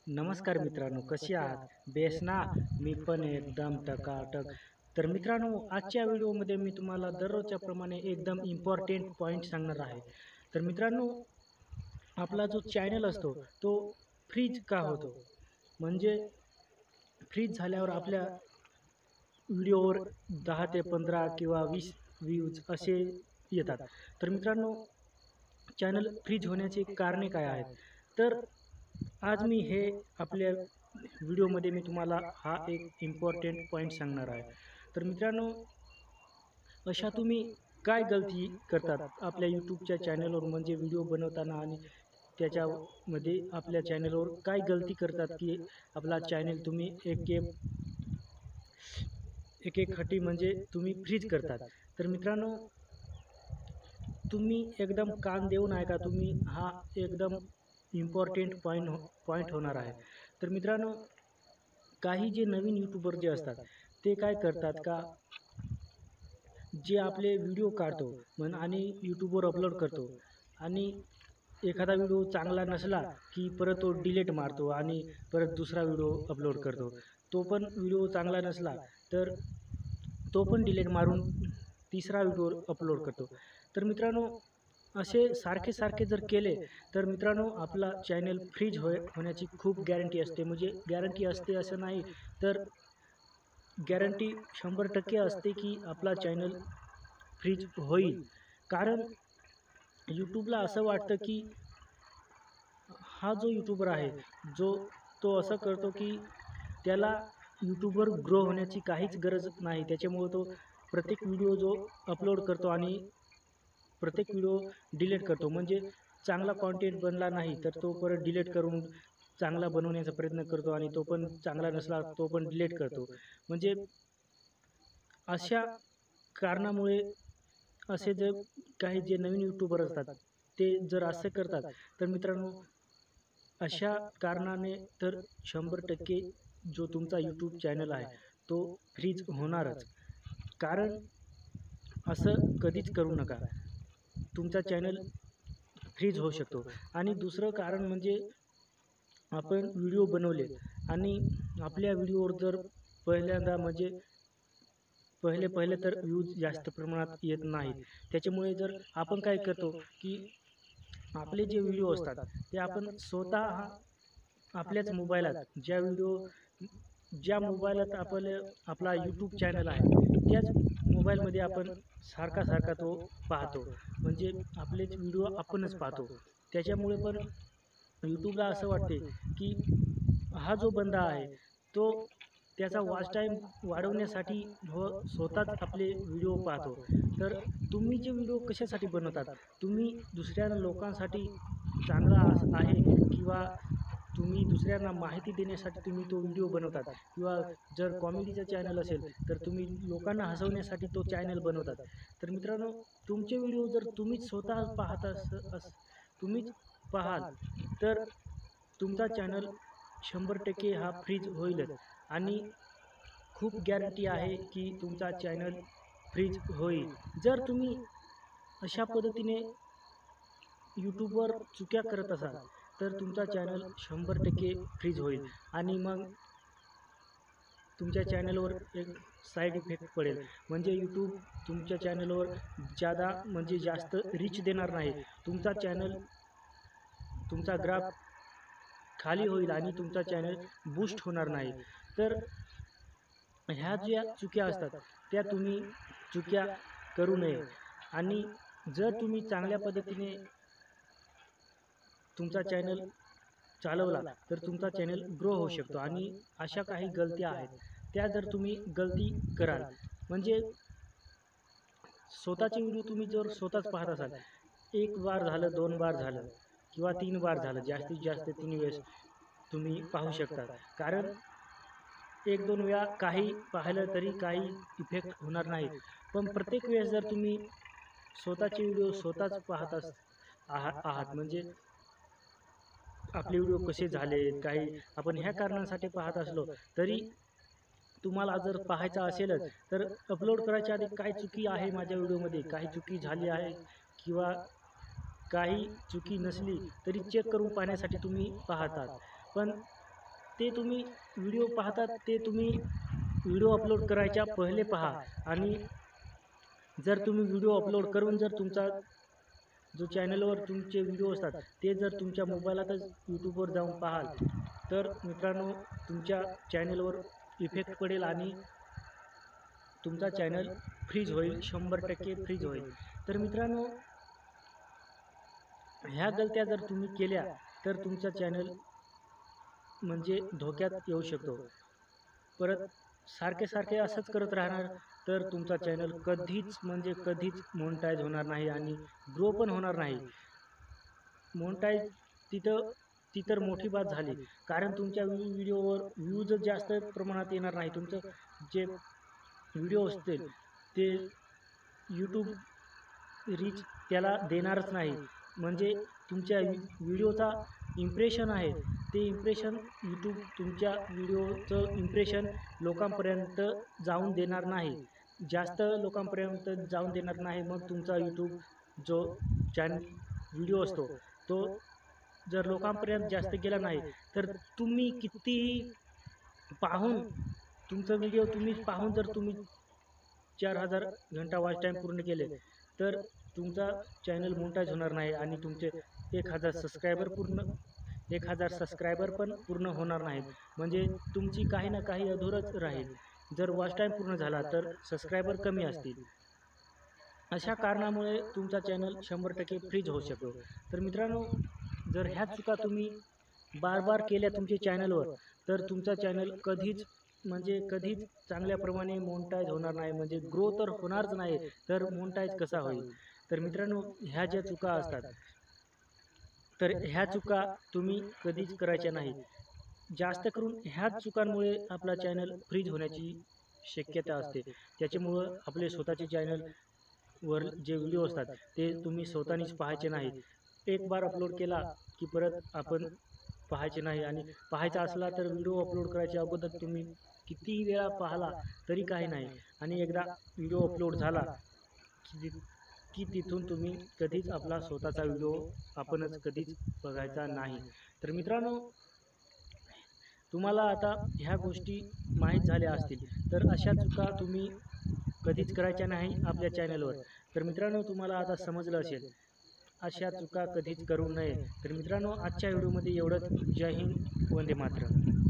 नमस्कार मित्रांनो, कसे आहात? बेस ना? मी पण एकदम टकाटक. तर मित्रांनो, आजच्या व्हिडिओमध्ये मी तुम्हाला दररोजच्या प्रमाणे एकदम इम्पॉर्टंट पॉइंट सांगणार आहे. तर मित्रांनो, आपला जो चॅनल असतो तो फ्रीज का होतो? म्हणजे फ्रीज झाल्यावर आपल्या व्हिडिओवर 10 ते 15 किंवा 20 व्ह्यूज असे येतात. तर मित्रांनो, चॅनल फ्रीज होण्याची कारणे काय आहेत? तर आज मी हे आपल्या व्हिडिओमध्ये मी तुम्हाला हा एक इम्पॉर्टंट पॉइंट सांगणार आहे. तर मित्रांनो, अशा तुम्ही काय गलती करतात आपल्या यूट्यूबच्या चॅनलवर म्हणजे व्हिडिओ बनवताना आणि त्याच्यामध्ये आपल्या चॅनलवर काय गलती करतात की आपला चॅनल तुम्ही एक एक खटी म्हणजे तुम्ही फ्रीज करतात. तर मित्रांनो, तुम्ही एकदम कान देऊन ऐका. तुम्ही हा एकदम इम्पॉर्टंट पॉइंट होणार आहे. तर मित्रांनो, काही जे नवीन यूट्यूबर जे असतात ते काय करतात का, जे आपले व्हिडिओ काढतो आणि यूट्यूबवर अपलोड करतो आणि एखादा व्हिडिओ चांगला नसला की परत तो डिलीट मारतो आणि परत दुसरा व्हिडिओ अपलोड करतो. तो पण व्हिडिओ चांगला नसला तर तो पण डिलीट मारून तिसरा व्हिडिओ अपलोड करतो. तर मित्रांनो, असे सारखे जर केले तर मित्रांनो, आपला चॅनल फ्रीज होण्याची खूप गॅरंटी असते. म्हणजे गॅरंटी असते असं नाही, तर गॅरंटी 100% असते की आपला चॅनल फ्रीज होईल. कारण यूट्यूबला असं वाटतं की हा जो यूट्यूबर आहे, तो असं करतो की त्याला यूट्यूबवर ग्रो होण्याची काहीच गरज नाही. त्याच्यामुळे तो प्रत्येक व्हिडिओ जो अपलोड करतो आणि प्रत्येक व्हिडिओ डिलीट करतो. म्हणजे चांगला कंटेंट बनला नाही तर तो परत डिलीट करून चांगला बनवण्याचा प्रयत्न करतो आणि तो पण चांगला नसला तो पण डिलीट करतो. म्हणजे अशा कारणामुळे असे जे काही जे नवीन यूट्यूबर असतात ते जर असं करतात तर मित्रांनो, अशा कारणाने तर 100% जो तुमचा यूट्यूब चॅनल आहे तो फ्रीज होणारच. कारण असं कधीच करू नका. तुमचा चॅनल फ्रीज होऊ शकतो. आणि दुसरं कारण म्हणजे आपण व्हिडिओ बनवले आणि आपल्या व्हिडिओवर जर पहिल्यांदा म्हणजे पहिले तर व्ह्यूज जास्त प्रमाणात येत नाहीत. त्याच्यामुळे जर आपण काय करतो की आपले जे व्हिडिओ असतात ते आपण स्वतः आपल्याच मोबाईलात ज्या मोबाईलात आपला यूट्यूब चॅनल आहे त्याच मोबाईलमध्ये आपण सारखा तो पाहतो. म्हणजे आपलेच व्हिडिओ आपणच पाहतो. त्याच्यामुळे पण यूट्यूबला असं वाटते की हा जो बंदा आहे तो त्याचा वॉच टाईम वाढवण्यासाठी स्वतःच आपले व्हिडिओ पाहतो. तर तुम्ही जे व्हिडिओ कशासाठी बनवतात? तुम्ही दुसऱ्या लोकांसाठी चांगला आहे किंवा तुम्ही दुसऱ्यांना माहिती देण्यासाठी तुम्ही तो व्हिडिओ बनवतात किंवा जर कॉमेडीचा चॅनल असेल तर तुम्ही लोकांना हसवण्यासाठी तो चॅनल बनवतात. तर मित्रांनो, तुमचे व्हिडिओ जर तुम्हीच स्वतः पाहत तुम्हीच पाहाल तर तुमचा चॅनल 100% हा फ्रीज होईलच. आणि खूप गॅरंटी आहे की तुमचा चॅनल फ्रीज होईल. जर तुम्ही अशा पद्धतीने यूट्यूबवर चुक्या करत असाल तर तुमचा चॅनल 100% फ्रीज होईल. आणि मग तुमच्या चॅनलवर एक साईड इफेक्ट पडेल. म्हणजे यूट्यूब तुमच्या चॅनलवर जास्त रीच देणार नाही. तुमचा ग्राफ खाली होईल आणि तुमचा चॅनल बूस्ट होणार नाही. तर ह्या ज्या चुक्या असतात त्या तुम्ही चुक्या करू नये. आणि जर तुम्ही चांगल्या पद्धतीने तुमचा चॅनल चालवला तर तुमचा चॅनल ग्रो होऊ शकतो. आणि अशा काही गलत्या आहेत त्या जर तुम्ही गलती कराल म्हणजे स्वतःचे व्हिडिओ तुम्ही जर स्वतःच पाहत असाल, एक बार झालं, दोन बार झालं किंवा 3 बार झालं, जास्तीत जास्त 3 वेळेस तुम्ही पाहू शकता. कारण 1-2 वेळा काही पाहिलं तरी काही इफेक्ट होणार नाही. पण प्रत्येक वेळेस जर तुम्ही स्वतःचे व्हिडिओ स्वतःच पाहत आहात म्हणजे आपले व्हिडिओ कसे झालेत, काही आपण ह्या कारणांसाठी पाहत असलो तरी तुम्हाला जर पाहायचा असेलच तर अपलोड करायच्या आधी काय चुकी आहे माझ्या व्हिडिओमध्ये, काही चुकी झाली आहे किंवा काही चुकी नसली तरी चेक करून पाहण्यासाठी तुम्ही पाहतात. पण ते तुम्ही व्हिडिओ पाहतात ते तुम्ही व्हिडिओ अपलोड करायच्या पहिले पहा. आणि जर तुम्ही व्हिडिओ अपलोड करून जर तुमचा जो चॅनलवर तुमचे व्हिडिओ असतात ते जर तुमच्या मोबाईलातच यूट्यूबवर जाऊन पाहाल तर मित्रांनो तुमच्या चॅनलवर इफेक्ट पडेल आणि तुमचा चॅनल फ्रीज होईल, 100% फ्रीज होईल. तर मित्रांनो ह्या गलत्या जर तुम्ही केल्या तर तुमचा चॅनल म्हणजे धोक्यात येऊ शकतो. परत सारखे सारखे असंच करत राहणार तर तुमचा चॅनल कधीच म्हणजे कधीच मोनेटाईज होणार नाही आणि ग्रो पण होणार नाही. मोनेटाईज ती तर मोठी बात झाली, कारण तुमच्या व्हिडिओवर व्ह्यूज जास्त प्रमाणात येणार नाही. तुमचं जे व्हिडिओ असतील ते यूट्यूब रीच त्याला देणारच नाही. म्हणजे तुमच्या व्हिडिओचा इम्प्रेशन आहे ते इम्प्रेशन यूट्यूब तुमच्या व्हिडिओचं इम्प्रेशन लोकांपर्यंत जाऊन देणार नाही, जास्त लोकांपर्यंत जाऊन देणार नाही. मग तुमचा यूट्यूब जो व्हिडिओ असतो तो जर लोकांपर्यंत जास्त गेला नाही तर तुम्ही कितीही पाहून तुमचा व्हिडिओ तुम्ही पाहून जर तुम्ही 4000 घंटा वॉच टाईम पूर्ण केले तर तुमचा चॅनल मोनेटाईज होणार नाही आणि तुमचे 1000 सबस्क्रायबर पण पूर्ण होणार नाहीत. म्हणजे तुमची काही ना काही अधुरच राहील. जर वॉच टाईम पूर्ण झाला तर सबस्क्रायबर कमी असतील. अशा कारणामुळे तुमचा चॅनल 100% फ्रीज होऊ शकतो. तर मित्रांनो जर ह्या चुका तुम्ही बार केल्या तुमच्या चॅनलवर तर तुमचा चॅनल कधीच म्हणजे कधीच चांगल्याप्रमाणे मोनेटाईज होणार नाही. म्हणजे ग्रो तर होणारच नाही तर मोनेटाईज कसा होईल. तर मित्रांनो ह्या ज्या चुका असतात तर ह्या चुका तुम्ही कधीच करायच्या नाही. जास्त करून ह्याच चुकांमुळे आपला चॅनल फ्रीज होण्याची शक्यता असते. त्याच्यामुळं आपले स्वतःचे चॅनलवर जे व्हिडिओ असतात ते तुम्ही स्वतःनीच पाहायचे नाहीत. एक बार अपलोड केला की परत आपण पाहायचे नाही. आणि पाहायचा असला तर व्हिडिओ अपलोड करायच्या अगोदर तुम्ही कितीही वेळा पाहिला तरी काही नाही. आणि एकदा व्हिडिओ अपलोड झाला की तिथून तुम्ही कधीच आपला स्वतःचा व्हिडिओ आपणच कधीच बघायचा नाही. तर मित्रांनो तुम्हाला आता ह्या गोष्टी माहीत झाल्या असतील तर अशा चुका तुम्ही कधीच करायच्या नाही आपल्या चॅनलवर. तर मित्रांनो तुम्हाला आता समजलं असेल अशा चुका कधीच करू नये. तर मित्रांनो आजच्या व्हिडिओमध्ये एवढंच. जय हिंद, वंदे मातरम.